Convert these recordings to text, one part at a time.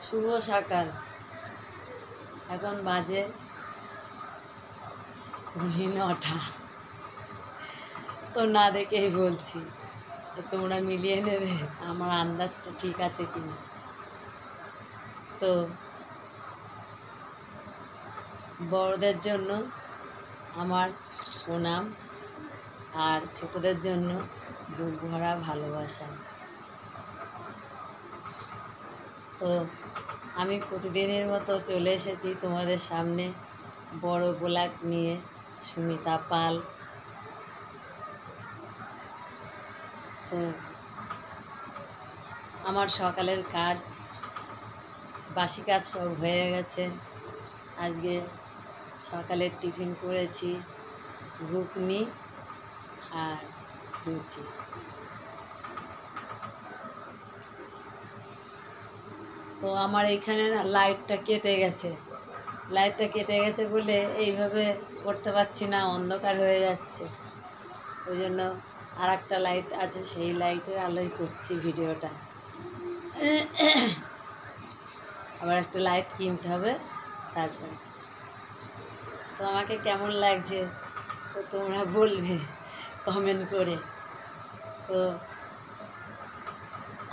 শুভ সকাল। এখন বাজে 9টা। তো না দেখেই বলছি, তো তোমরা মিলিয়ে নেবে আমার আন্দাজটা ঠিক আছে কিনা। তো বড়দের জন্য আমার প্রণাম, আর ছোটদের জন্য বুক ভরা ভালোবাসা। তো আমি প্রতিদিনের মতো চলে এসেছি তোমাদের সামনে বড় ব্লগ নিয়ে, সুমিতা পাল। তো আমার সকালের কাজ, বাসি কাজ সব হয়ে গেছে। আজকে সকালের টিফিন করেছি ঘুগনি আর লুচি। তো আমার এইখানে না লাইটটা কেটে গেছে বলে এইভাবে করতে পারছি না, অন্ধকার হয়ে যাচ্ছে। ওই জন্য আর একটা লাইট আছে, সেই লাইটের আলোয় করছি ভিডিওটা। আবার একটা লাইট কিনতে হবে তারপরে। তো আমাকে কেমন লাগছে তো তোমরা বলবে কমেন্ট করে। তো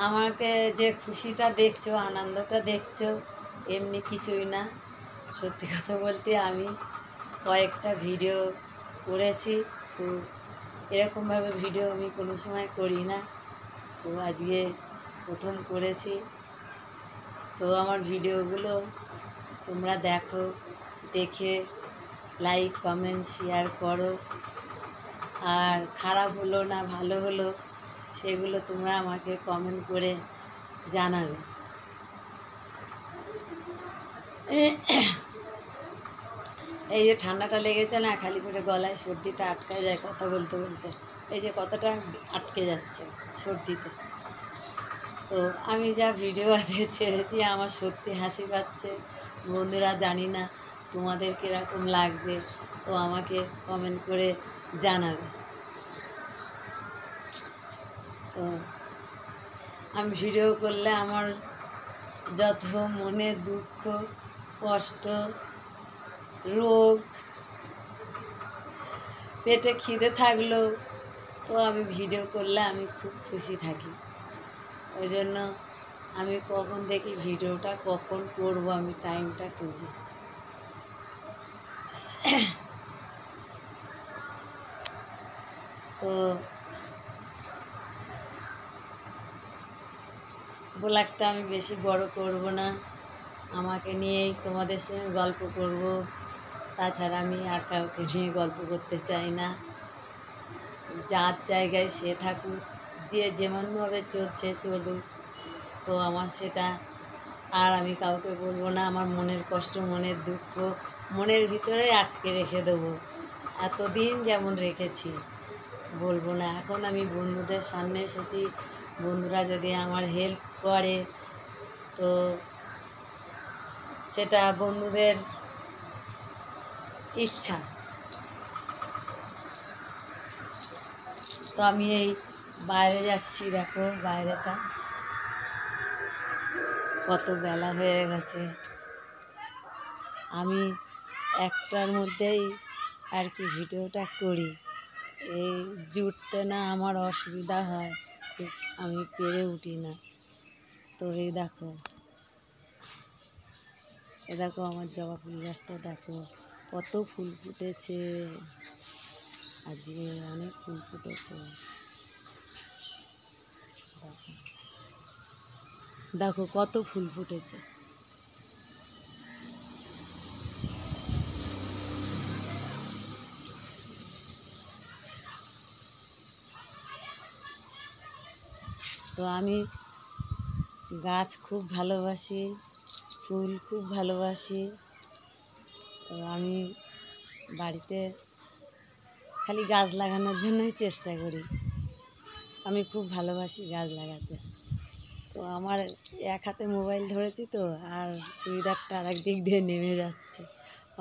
আমাকে যে খুশিটা দেখছো, আনন্দটা দেখছো, এমনি কিছুই না। সত্যি কথা বলতে আমি কয়েকটা ভিডিও করেছি, তো এরকমভাবে ভিডিও আমি কোনো সময় করি না। তো আজকে প্রথম করেছি। তো আমার ভিডিওগুলো তোমরা দেখো, দেখে লাইক কমেন্ট শেয়ার করো। আর খারাপ হলো না ভালো হলো সেগুলো তোমরা আমাকে কমেন্ট করে জানাবে। এই যে ঠান্ডাটা লেগেছে না, খালি করে গলায় সর্দিটা আটকে যায় কথা বলতে বলতে। এই যে কথাটা আটকে যাচ্ছে সর্দিতে। তো আমি যা ভিডিও আজকে ছেড়েছি আমার সত্যি হাসি পাচ্ছে। বন্ধুরা, জানি না তোমাদের কীরকম লাগবে, তো আমাকে কমেন্ট করে জানাবে। তো আমি ভিডিও করলে আমার যত মনে দুঃখ, কষ্ট, রোগ, পেটে খিদে থাকলো, তো আমি ভিডিও করলে আমি খুব খুশি থাকি। ওই জন্য আমি কখন দেখি ভিডিওটা কখন করব, আমি টাইমটা খুঁজি। তো ব্লগটা আমি বেশি বড় করব না, আমাকে নিয়েই তোমাদের সঙ্গে গল্প করব। তাছাড়া আমি আর কাউকে নিয়ে গল্প করতে চাই না। যার জায়গায় সে থাকুক, যে যেমনভাবে চলছে চলুক। তো আমার সেটা আর আমি কাউকে বলবো না। আমার মনের কষ্ট, মনের দুঃখ মনের ভিতরে আটকে রেখে দেবো, এতদিন যেমন রেখেছি, বলবো না। এখন আমি বন্ধুদের সামনে এসেছি, বন্ধুরা যদি আমার হেল্প করে তো সেটা বন্ধুদের ইচ্ছা। তো আমি এই বাইরে যাচ্ছি, দেখো বাইরেটা কত বেলা হয়ে গেছে। আমি একটার মধ্যেই আর কি ভিডিওটা করি, এই জুটতে না আমার অসুবিধা হয়, আমি পেরে উঠি না। তো এই দেখো আমার জবা ফুল গাছটা দেখো কত ফুল ফুটেছে, আজকে অনেক ফুল ফুটেছে। দেখো কত ফুল ফুটেছে। তো আমি গাছ খুব ভালোবাসি, ফুল খুব ভালোবাসি। তো আমি বাড়িতে খালি গাছ লাগানোর জন্যই চেষ্টা করি। আমি খুব ভালোবাসি গাছ লাগাতে। তো আমার এক হাতে মোবাইল ধরেছি, তো আর চুড়িদারটা আর এক দিক দিয়ে নেমে যাচ্ছে,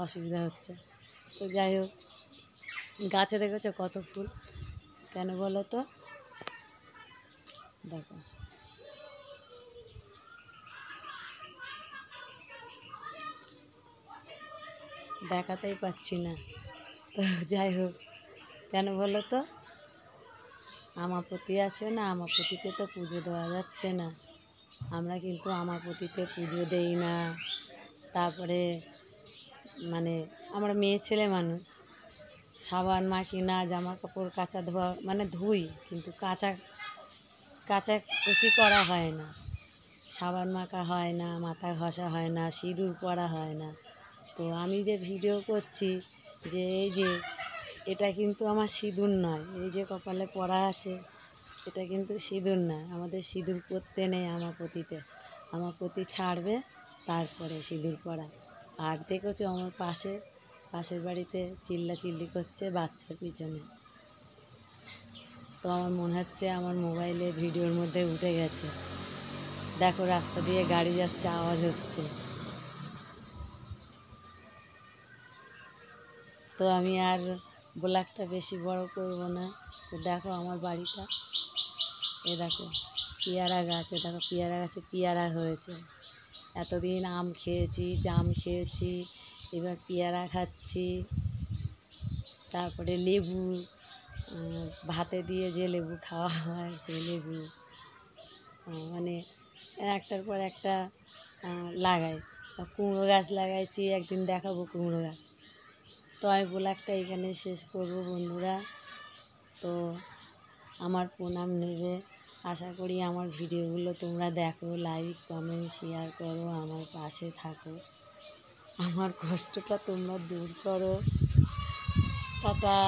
অসুবিধা হচ্ছে। তো যাই হোক, গাছে দেখেছো কত ফুল, কেন বলো তো? দেখো দেখাতেই পাচ্ছি না। তো যাই হোক, কেন বলো তো? আমাপতি আছে না, আমাপতিতে তো পুজো দেওয়া যাচ্ছে না। আমরা কিন্তু আমাপতিতে পুজো দেই না। তারপরে মানে আমরা মেয়ে ছেলে মানুষ, সাবান মাখি না, জামা কাপড় কাচা ধোয়া মানে ধুই, কিন্তু কাচা কাচা কুচি করা হয় না, সাবান মাখা হয় না, মাথা ঘষা হয় না, সিঁদুর পরা হয় না। তো আমি যে ভিডিও করছি যে এই যে এটা কিন্তু আমার সিঁদুর নয়, এই যে কপালে পরা আছে এটা কিন্তু সিঁদুর নয়। আমাদের সিঁদুর পরতে নেই আমাপতিতে। আমাপতি ছাড়বে তারপরে সিঁদুর পরা। আর দেখেছো আমার পাশের বাড়িতে চিল্লাচিল্লি করছে বাচ্চার পিছনে। তো আমার মনে হচ্ছে আমার মোবাইলে ভিডিওর মধ্যে উঠে গেছে। দেখো রাস্তা দিয়ে গাড়ি যাচ্ছে, আওয়াজ হচ্ছে। তো আমি আর ব্লগটা বেশি বড় করব না। তো দেখো আমার বাড়িটা, এ দেখো পেয়ারা গাছ, এ দেখো পেয়ারা গাছে পেয়ারা হয়েছে। এতদিন আম খেয়েছি, জাম খেয়েছি, এবার পেয়ারা খাচ্ছি। তারপরে লেবু, ভাতে দিয়ে যে লেবু খাওয়া হয় সেই লেবু, মানে একটার পর একটা লাগাই। কুমড়ো গাছ লাগাইছি, একদিন দেখাবো কুমড়ো গাছ। তো আমি ব্লগটা এখানে শেষ করব বন্ধুরা। তো আমার প্রণাম নেবে। আশা করি আমার ভিডিওগুলো তোমরা দেখো, লাইক কমেন্ট শেয়ার করো, আমার পাশে থাকো, আমার কষ্টটা তোমরা দূর করো। টাটা।